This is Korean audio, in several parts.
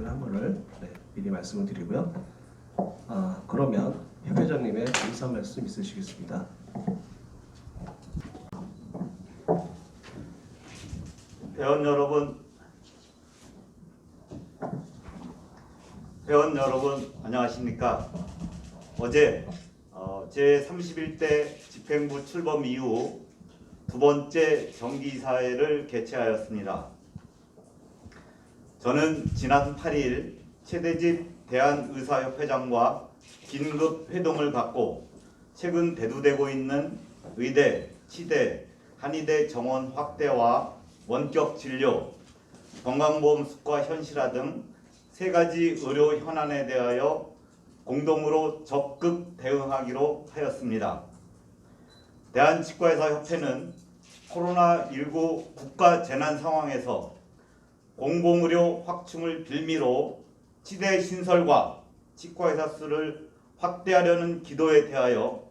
하기로 한 거를 미리 말씀을 드리고요. 그러면 협회장님의 인사 말씀 있으시겠습니다. 회원 여러분 안녕하십니까? 어제 제31대 집행부 출범 이후 두 번째 정기사회를 개최하였습니다. 저는 지난 8일 최대집 대한의사협회장과 긴급 회동을 갖고 최근 대두되고 있는 의대, 치대, 한의대 정원 확대와 원격 진료, 건강보험 수가 현실화 등 세 가지 의료 현안에 대하여 공동으로 적극 대응하기로 하였습니다. 대한치과의사협회는 코로나19 국가 재난 상황에서 공공의료 확충을 빌미로 치대 신설과 치과의사 수를 확대하려는 기도에 대하여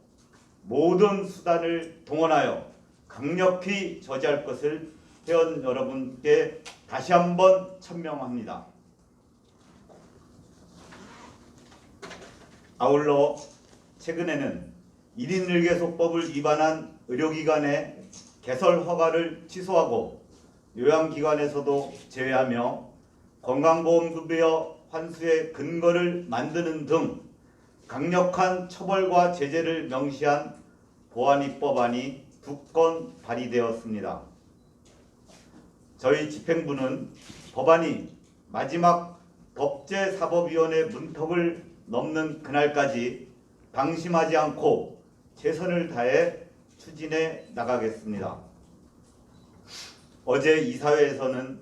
모든 수단을 동원하여 강력히 저지할 것을 회원 여러분께 다시 한번 천명합니다. 아울러 최근에는 1인 1개소법을 위반한 의료기관의 개설 허가를 취소하고 요양기관에서도 제외하며 건강보험급여 환수의 근거를 만드는 등 강력한 처벌과 제재를 명시한 보안입법안이 2건 발의되었습니다. 저희 집행부는 법안이 마지막 법제사법위원회 문턱을 넘는 그날까지 방심하지 않고 최선을 다해 추진해 나가겠습니다. 어제 이사회에서는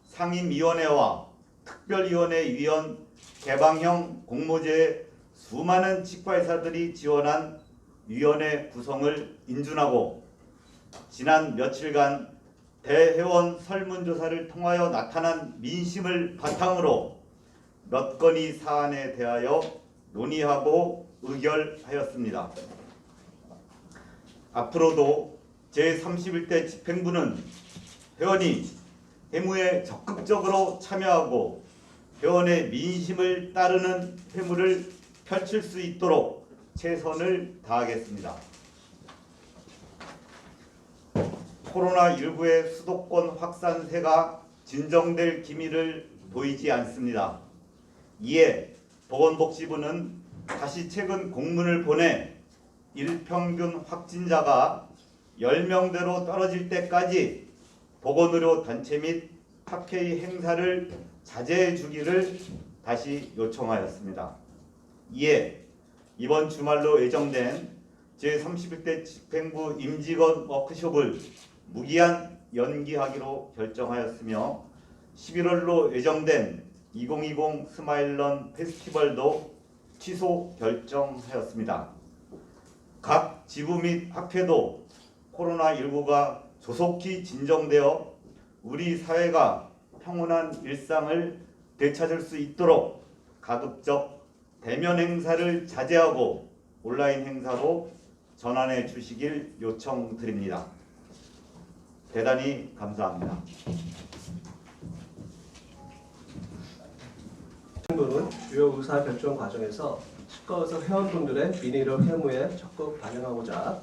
상임위원회와 특별위원회 위원 개방형 공모제에 수많은 치과의사들이 지원한 위원회 구성을 인준하고 지난 며칠간 대회원 설문조사를 통하여 나타난 민심을 바탕으로 몇 건의 사안에 대하여 논의하고 의결하였습니다. 앞으로도 제31대 집행부는 회원이 회무에 적극적으로 참여하고 회원의 민심을 따르는 회무를 펼칠 수 있도록 최선을 다하겠습니다. 코로나19의 수도권 확산세가 진정될 기미를 보이지 않습니다. 이에 보건복지부는 다시 최근 공문을 보내 일평균 확진자가 10명대로 떨어질 때까지 보건의료 단체 및 학회의 행사를 자제해 주기를 다시 요청하였습니다. 이에 이번 주말로 예정된 제31대 집행부 임직원 워크숍을 무기한 연기하기로 결정하였으며 11월로 예정된 2020 스마일런 페스티벌도 취소 결정하였습니다. 각 지부 및 학회도 코로나19가 조속히 진정되어 우리 사회가 평온한 일상을 되찾을 수 있도록 가급적 대면 행사를 자제하고 온라인 행사로 전환해 주시길 요청드립니다. 대단히 감사합니다. 집행부는 주요 의사 결정 과정에서 치과의사 회원분들의 민의료 회무에 적극 반영하고자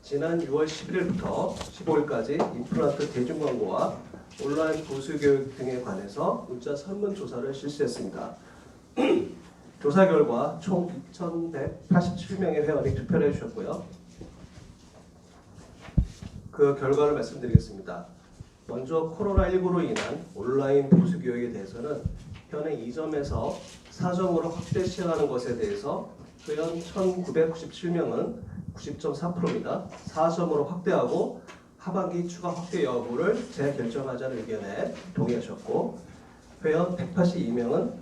지난 6월 11일부터 15일까지 임플란트 대중광고와 온라인 보수교육 등에 관해서 문자 설문조사를 실시했습니다. 조사 결과 총 2,187명의 회원이 투표를 해주셨고요. 그 결과를 말씀드리겠습니다. 먼저 코로나19로 인한 온라인 보수교육에 대해서는 현행 2점에서 4점으로 확대 시행하는 것에 대해서 회원 1,997명은 90.4%입니다. 4점으로 확대하고 하반기 추가 확대 여부를 재결정하자는 의견에 동의하셨고, 회원 182명은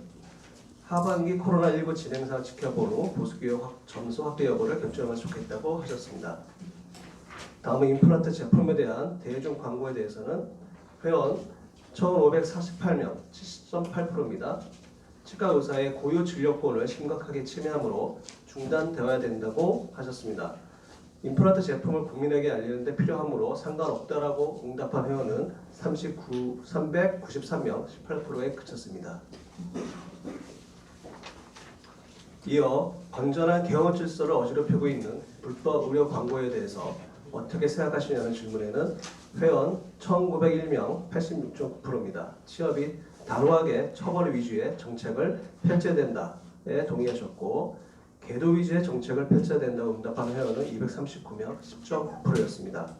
하반기 코로나19 진행상 지켜본 후 보수교육 점수 확대 여부를 결정하면 좋겠다고 하셨습니다. 다음은 임플란트 제품에 대한 대중 광고에 대해서는 회원 1,548명, 70.8%입니다. 치과 의사의 고유 진료권을 심각하게 침해하므로 중단되어야 된다고 하셨습니다. 임플란트 제품을 국민에게 알리는 데 필요하므로 상관없다라고 응답한 회원은 393명, 18%에 그쳤습니다. 이어 건전한 개원 질서를 어지럽히고 있는 불법 의료 광고에 대해서 어떻게 생각하시냐는 질문에는 회원 1901명 86.9%입니다. 취업이 단호하게 처벌 위주의 정책을 펼쳐야 된다에 동의하셨고 계도 위주의 정책을 펼쳐야 된다고 응답한 회원은 239명 10.9%였습니다.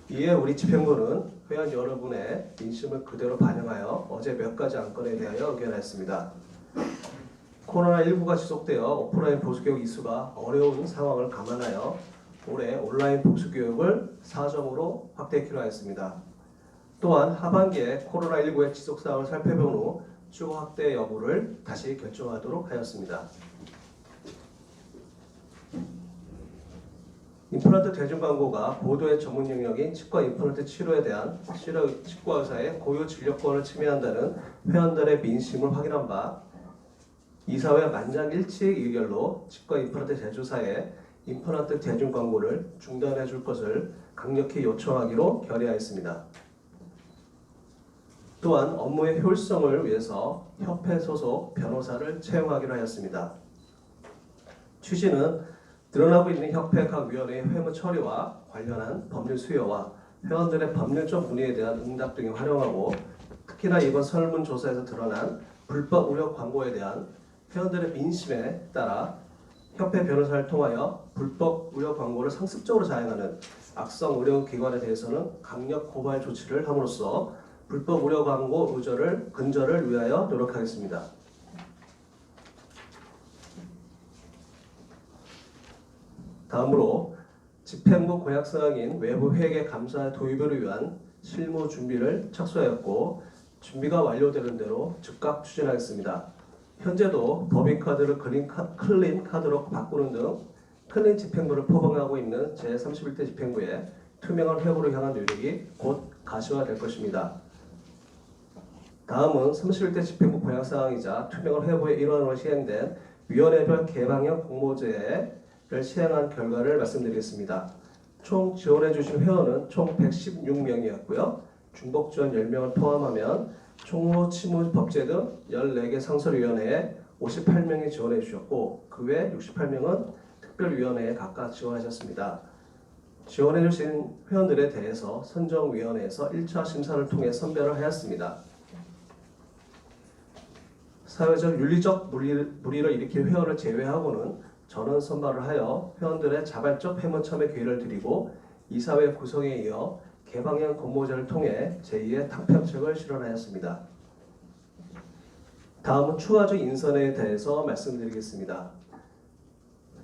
이에 우리 집행부는 회원 여러분의 민심을 그대로 반영하여 어제 몇 가지 안건에 대하여 의견했습니다. 코로나19가 지속되어 오프라인 보수교육 이수가 어려운 상황을 감안하여 올해 온라인 보수교육을 4점으로 확대키로 하였습니다. 또한 하반기에 코로나19의 지속사항을 살펴본 후 추가 확대 여부를 다시 결정하도록 하였습니다. 임플란트 대중광고가 보도의 전문 영역인 치과 임플란트 치료에 대한 치과 의사의 고유 진료권을 침해한다는 회원들의 민심을 확인한 바 이사회 만장일치 의결로 치과 임플란트 제조사에 임플란트 대중광고를 중단해 줄 것을 강력히 요청하기로 결의하였습니다. 또한 업무의 효율성을 위해서 협회 소속 변호사를 채용하기로 하였습니다. 취지는 늘어나고 있는 협회 각 위원회의 회무 처리와 관련한 법률 수요와 회원들의 법률적 문의에 대한 응답 등에 활용하고 특히나 이번 설문조사에서 드러난 불법 의료 광고에 대한 회원들의 민심에 따라 협회 변호사를 통하여 불법 의료 광고를 상습적으로 자행하는 악성 의료기관에 대해서는 강력 고발 조치를 함으로써 불법 의료 광고 근절을 위하여 노력하겠습니다. 다음으로 집행부 공약사항인 외부 회계 감사 도입을 위한 실무 준비를 착수하였고 준비가 완료되는 대로 즉각 추진하겠습니다. 현재도 법인카드를 클린 카드로 바꾸는 등 클린 집행부를 포괄하고 있는 제31대 집행부의 투명한 회부를 향한 노력이 곧 가시화될 것입니다. 다음은 31대 집행부 공약사항이자 투명한 회부의 일환으로 시행된 위원회별 개방형 공모제를 시행한 결과를 말씀드리겠습니다. 총 지원해 주신 회원은 총 116명이었고요. 중복 지원 10명을 포함하면 총무, 치무, 법제 등 14개 상설위원회에 58명이 지원해 주셨고 그 외 68명은 특별위원회에 각각 지원하셨습니다. 지원해 주신 회원들에 대해서 선정위원회에서 1차 심사를 통해 선별을 하였습니다. 사회적 윤리적 물의를 일으킬 회원을 제외하고는 전원 선발을 하여 회원들의 자발적 회원 참여 기회를 드리고 이사회 구성에 이어 개방형 공모제를 통해 제2의 탕평책을 실현하였습니다. 다음은 추가적 인선에 대해서 말씀드리겠습니다.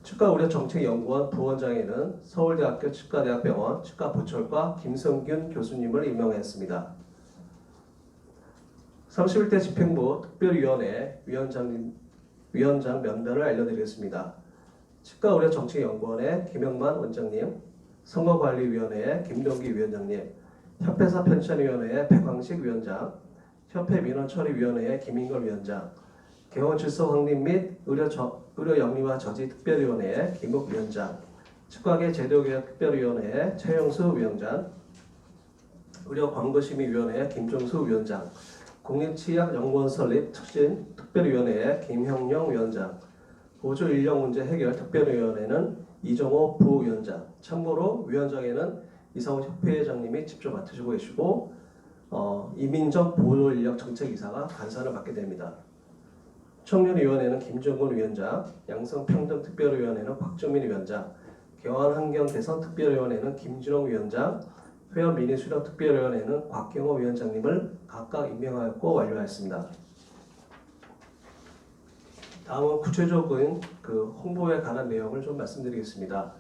치과의료정책연구원 부원장에는 서울대학교 치과대학병원 치과부철과 김성균 교수님을 임명했습니다. 31대 집행부 특별위원회 위원장 명단을 알려드리겠습니다. 치과의료정책연구원의 김영만 원장님, 선거관리위원회의 김동기 위원장님, 협회사 편찬위원회의 백광식 위원장, 협회민원처리위원회의 김인걸 위원장, 개원질서 확립 및 의료영리화 저지 특별위원회의 김욱 위원장, 치과계 제도개혁 특별위원회의 최영수 위원장, 의료광고심의위원회의 김종수 위원장, 국립치약연구원 설립 촉진 특별위원회의 김형영 위원장, 보조인력문제 해결 특별위원회는 이정호 부위원장, 참고로 위원장에는 이상훈 협회장님이 직접 맡으시고 계시고 이민정 보조인력 정책이사가 간사를 맡게 됩니다. 청년위원회는 김정근 위원장, 양성평등특별위원회는 곽정민 위원장, 개원환경개선 특별위원회는 김진홍 위원장, 회원민의수령특별위원회는 곽경호 위원장님을 각각 임명하였고 완료하였습니다. 다음은 구체적인 홍보에 관한 내용을 좀 말씀드리겠습니다.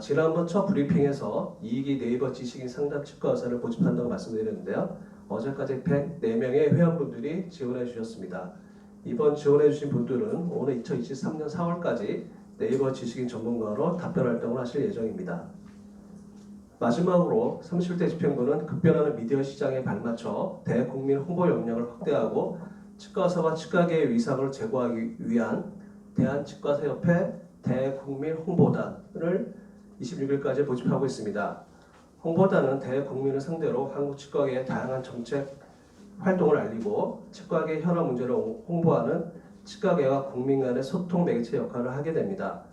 지난번 첫 브리핑에서 2기 네이버 지식인 상담 치과 의사를 모집한다고 말씀드렸는데요. 어제까지 104명의 회원분들이 지원해 주셨습니다. 이번 지원해 주신 분들은 오늘 2023년 4월까지 네이버 지식인 전문가로 답변 활동을 하실 예정입니다. 마지막으로 31대 집행부는 급변하는 미디어 시장에 발맞춰 대국민 홍보 역량을 확대하고 치과의사와 치과계의 위상을 제고하기 위한 대한치과의사협회 대국민 홍보단을 26일까지 모집하고 있습니다. 홍보단은 대국민을 상대로 한국 치과계의 다양한 정책 활동을 알리고 치과계 현안 문제를 홍보하는 치과계와 국민 간의 소통 매개체 역할을 하게 됩니다.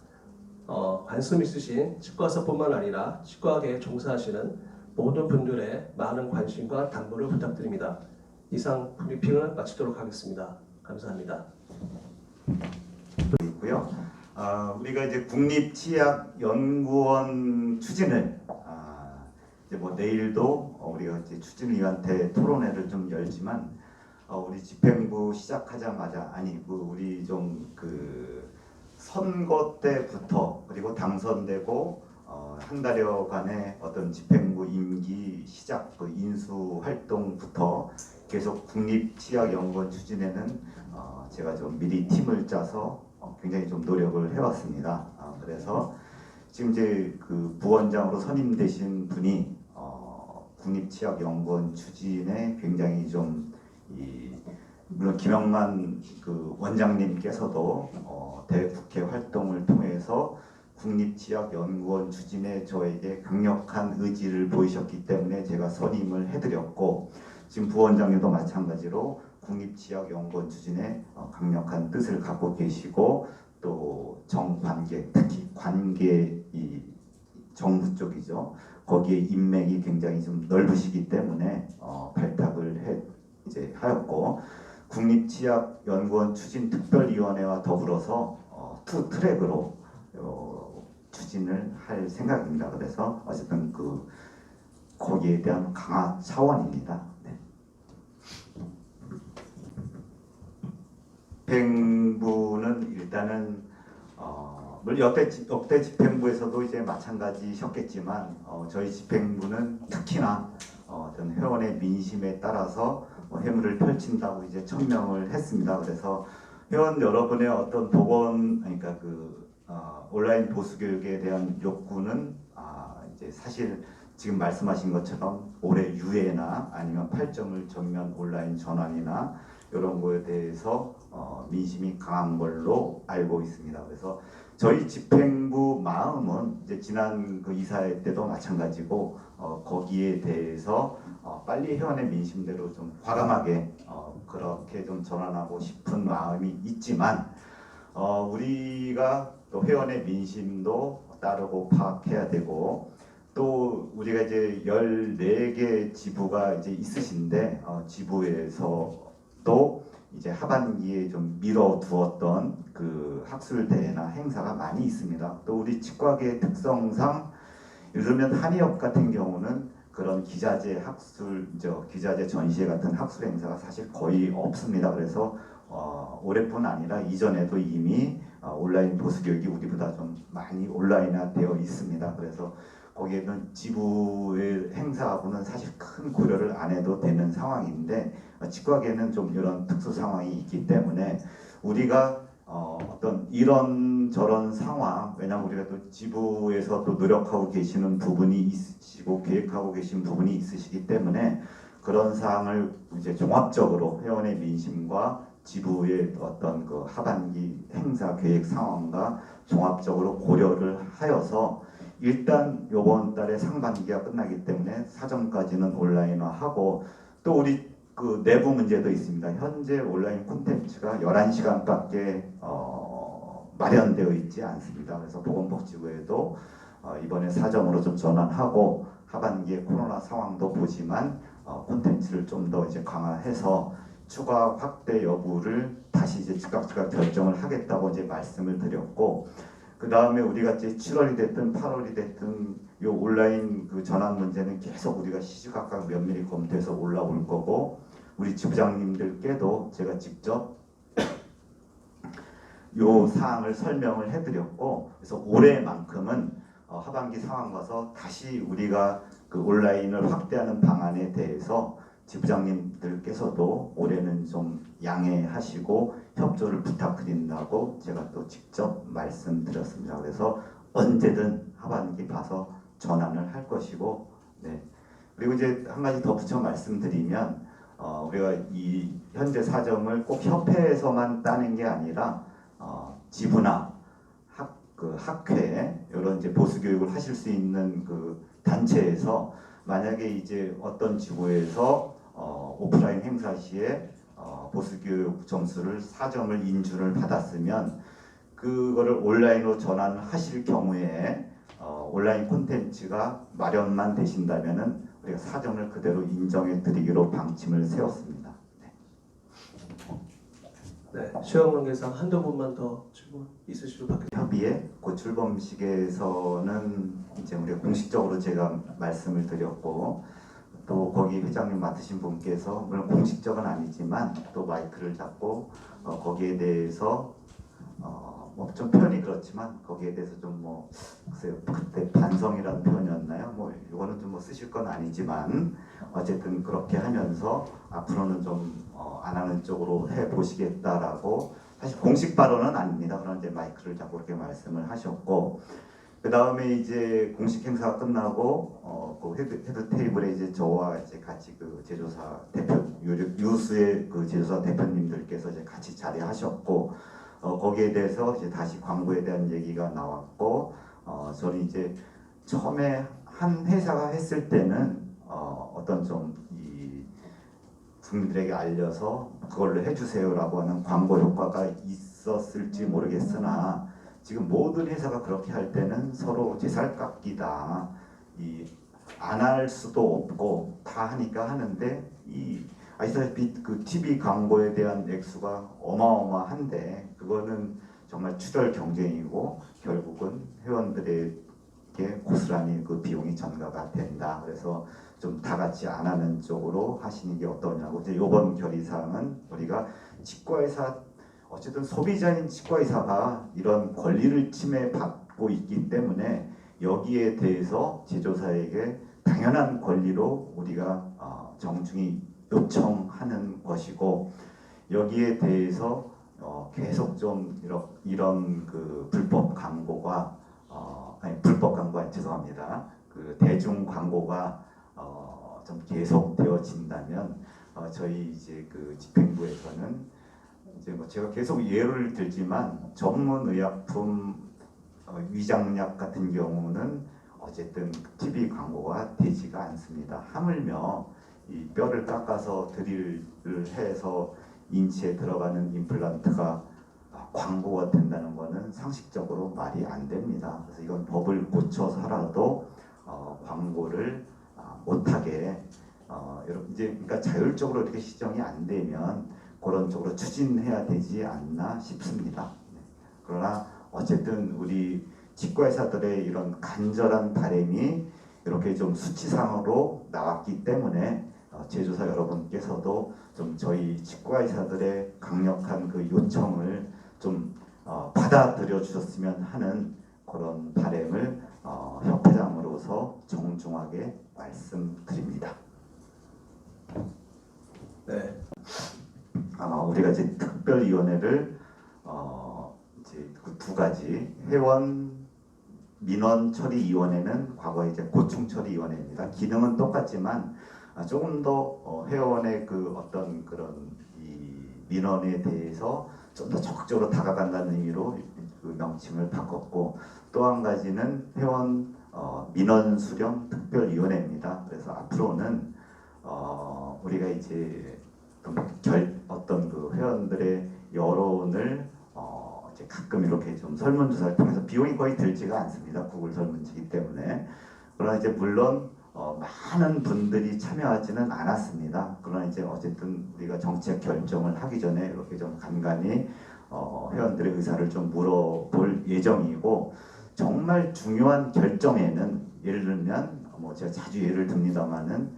관심 있으신 치과의사뿐만 아니라 치과계에 종사하시는 모든 분들의 많은 관심과 당부를 부탁드립니다. 이상 브리핑을 마치도록 하겠습니다. 감사합니다. 있고요. 우리가 이제 국립치약연구원 추진을 이제 뭐 내일도 우리가 이제 추진위원회 토론회를 좀 열지만 우리 집행부 시작하자마자 우리 좀 그 선거 때부터 그리고 당선되고 한 달여간의 어떤 집행부 임기 시작 그 인수 활동부터 계속 국립치약연구원 추진에는 제가 좀 미리 팀을 짜서 굉장히 좀 노력을 해왔습니다. 그래서 지금 이제 그 부원장으로 선임되신 분이 국립치약연구원 추진에 굉장히 좀 물론 김영만 그 원장님께서도 대국회 활동을 통해서 국립치약연구원 추진에 저에게 강력한 의지를 보이셨기 때문에 제가 선임을 해드렸고 지금 부원장님도 마찬가지로 국립치약연구원 추진에 강력한 뜻을 갖고 계시고 또 정관계 특히 관계 이 정부 쪽이죠. 거기에 인맥이 굉장히 좀 넓으시기 때문에 발탁을 하였고 국립치약연구원 추진특별위원회와 더불어서 투 트랙으로 추진을 할 생각입니다. 그래서 어쨌든 그 거기에 대한 강화 차원입니다. 네. 집행부는 일단은 물론 역대 집행부에서도 이제 마찬가지셨겠지만 저희 집행부는 특히나 어떤 회원의 민심에 따라서 회무를 펼친다고 이제 천명을 했습니다. 그래서 회원 여러분의 어떤 그러니까 온라인 보수 교육에 대한 욕구는 이제 사실 지금 말씀하신 것처럼 올해 유예나 아니면 8점을 전면 온라인 전환이나 이런 거에 대해서 민심이 강한 걸로 알고 있습니다. 그래서 저희 집행부 마음은 이제 지난 그 이사회 때도 마찬가지고 거기에 대해서 빨리 회원의 민심대로 좀 과감하게 그렇게 좀 전환하고 싶은 마음이 있지만 우리가 또 회원의 민심도 따르고 파악해야 되고 또 우리가 이제 14개 지부가 이제 있으신데 지부에서도 이제 하반기에 좀 미뤄두었던 그 학술 대회나 행사가 많이 있습니다. 또 우리 치과계 특성상 요즘엔 한의업 같은 경우는 그런 기자재 기자재 전시회 같은 학술 행사가 사실 거의 없습니다. 그래서 올해뿐 아니라 이전에도 이미 온라인 보수 교육이 우리보다 좀 많이 온라인화되어 있습니다. 그래서 거기에는 지부의 행사하고는 사실 큰 고려를 안 해도 되는 상황인데 치과계는 좀 이런 특수 상황이 있기 때문에 우리가 어떤 이런저런 상황, 왜냐하면 우리가 또 지부에서 또 노력하고 계시는 부분이 있으시고 계획하고 계신 부분이 있으시기 때문에 그런 사항을 이제 종합적으로 회원의 민심과 지부의 어떤 그 하반기 행사 계획 상황과 종합적으로 고려를 하여서 일단 이번 달에 상반기가 끝나기 때문에 사전까지는 온라인화하고 또 우리 그 내부 문제도 있습니다. 현재 온라인 콘텐츠가 11시간밖에 마련되어 있지 않습니다. 그래서 보건복지부에도 이번에 사정으로 좀 전환하고 하반기에 코로나 상황도 보지만 콘텐츠를 좀 더 이제 강화해서 추가 확대 여부를 다시 이제 즉각 결정을 하겠다고 이제 말씀을 드렸고 그 다음에 우리가 이제 7월이 됐든 8월이 됐든 이 온라인 그 전환 문제는 계속 우리가 시시각각 면밀히 검토해서 올라올 거고 우리 지부장님들께도 제가 직접 요 사항을 설명을 해드렸고 그래서 올해만큼은 하반기 상황 봐서 다시 우리가 그 온라인을 확대하는 방안에 대해서 지부장님들께서도 올해는 좀 양해하시고 협조를 부탁드린다고 제가 또 직접 말씀드렸습니다. 그래서 언제든 하반기 봐서 전환을 할 것이고 네. 그리고 이제 한 가지 더 붙여 말씀드리면 우리가 이 현재 사정을 꼭 협회에서만 따는 게 아니라 지부나 학회 이런 이제 보수 교육을 하실 수 있는 그 단체에서 만약에 이제 어떤 지부에서 오프라인 행사 시에 보수교육 점수를 4점을 인준을 받았으면 그거를 온라인으로 전환하실 경우에 온라인 콘텐츠가 마련만 되신다면은 우리가 4점을 그대로 인정해 드리기로 방침을 세웠습니다. 네, 시험 관계상 한두 분만 더 질문 있으시면 받겠습니다. 협의회 고출범식에서는 이제 우리가 공식적으로 제가 말씀을 드렸고 또 거기 회장님 맡으신 분께서 물론 공식적은 아니지만 또 마이크를 잡고 거기에 대해서 뭐 좀 표현이 그렇지만 거기에 대해서 좀 뭐 글쎄요 그때 반성이라는 표현이었나요? 뭐 이거는 좀 뭐 쓰실 건 아니지만 어쨌든 그렇게 하면서 앞으로는 좀 안 하는 쪽으로 해 보시겠다라고 사실 공식 발언은 아닙니다. 그런 이제 마이크를 잡고 그렇게 말씀을 하셨고 그 다음에 이제 공식 행사가 끝나고 그 헤드 테이블에 이제 저와 이제 같이 그 제조사 대표 유수의 그 제조사 대표님들께서 이제 같이 자리하셨고 거기에 대해서 이제 다시 광고에 대한 얘기가 나왔고 저는 이제 처음에 한 회사가 했을 때는 어떤 좀 이 국민들에게 알려서 그걸로 해주세요라고 하는 광고 효과가 있었을지 모르겠으나 지금 모든 회사가 그렇게 할 때는 서로 제살깎기다. 안 할 수도 없고 다 하니까 하는데 아시다시피 그 TV 광고에 대한 액수가 어마어마한데 그거는 정말 추덜 경쟁이고 결국은 회원들에게 고스란히 그 비용이 전가가 된다. 그래서 좀 다 같이 안 하는 쪽으로 하시는 게 어떠냐고. 이제 이번 결의사항은 우리가 치과의사 어쨌든 소비자인 치과의사가 이런 권리를 침해받고 있기 때문에 여기에 대해서 제조사에게 당연한 권리로 우리가 정중히 요청하는 것이고 여기에 대해서 계속 좀 이런 그 불법 광고가 불법 광고가 죄송합니다. 그 대중 광고가 좀 계속 되어진다면 저희 이제 그 집행부에서는 이제 뭐 제가 계속 예를 들지만 전문 의약품 위장약 같은 경우는 어쨌든 TV 광고가 되지가 않습니다. 하물며 이 뼈를 깎아서 드릴을 해서 인체에 들어가는 임플란트가 광고가 된다는 것은 상식적으로 말이 안 됩니다. 그래서 이건 법을 고쳐서라도 광고를 못하게 여러분 이제 그러니까 자율적으로 이렇게 시정이 안 되면 그런 쪽으로 추진해야 되지 않나 싶습니다. 그러나 어쨌든 우리 치과의사들의 이런 간절한 바람이 이렇게 좀 수치상으로 나왔기 때문에 제조사 여러분께서도 좀 저희 치과의사들의 강력한 그 요청을 좀 받아들여 주셨으면 하는 그런 바람을 협회장으로서 정중하게 말씀드립니다. 네. 우리가 이제 특별위원회를 이제 그 두 가지 회원 민원 처리위원회는 과거에 이제 고충 처리위원회입니다. 기능은 똑같지만 조금 더 회원의 그 어떤 그런 이 민원에 대해서 좀 더 적극적으로 다가간다는 의미로 그 명칭을 바꿨고 또 한 가지는 회원 민원 수령 특별위원회입니다. 그래서 앞으로는 우리가 이제 어떤 그 회원들의 여론을 이제 가끔 이렇게 좀 설문조사를 통해서 비용이 거의 들지가 않습니다. 구글 설문지이기 때문에. 그러나 이제 물론 많은 분들이 참여하지는 않았습니다. 그러나 이제 어쨌든 우리가 정책 결정을 하기 전에 이렇게 좀 간간히 회원들의 의사를 좀 물어볼 예정이고 정말 중요한 결정에는 예를 들면 뭐 제가 자주 예를 듭니다만은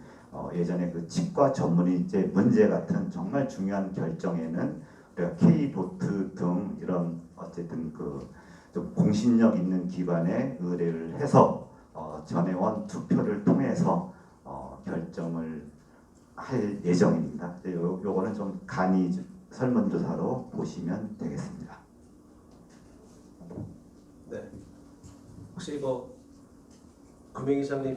예전에 그 치과 전문의제 문제 같은 정말 중요한 결정에는 우리가 K보트 등 이런 어쨌든 그 좀 공신력 있는 기관에 의뢰를 해서 전회원 투표를 통해서 결정을 할 예정입니다. 요거는 좀 간이 설문조사로 보시면 되겠습니다. 네. 혹시 이거 금융이사님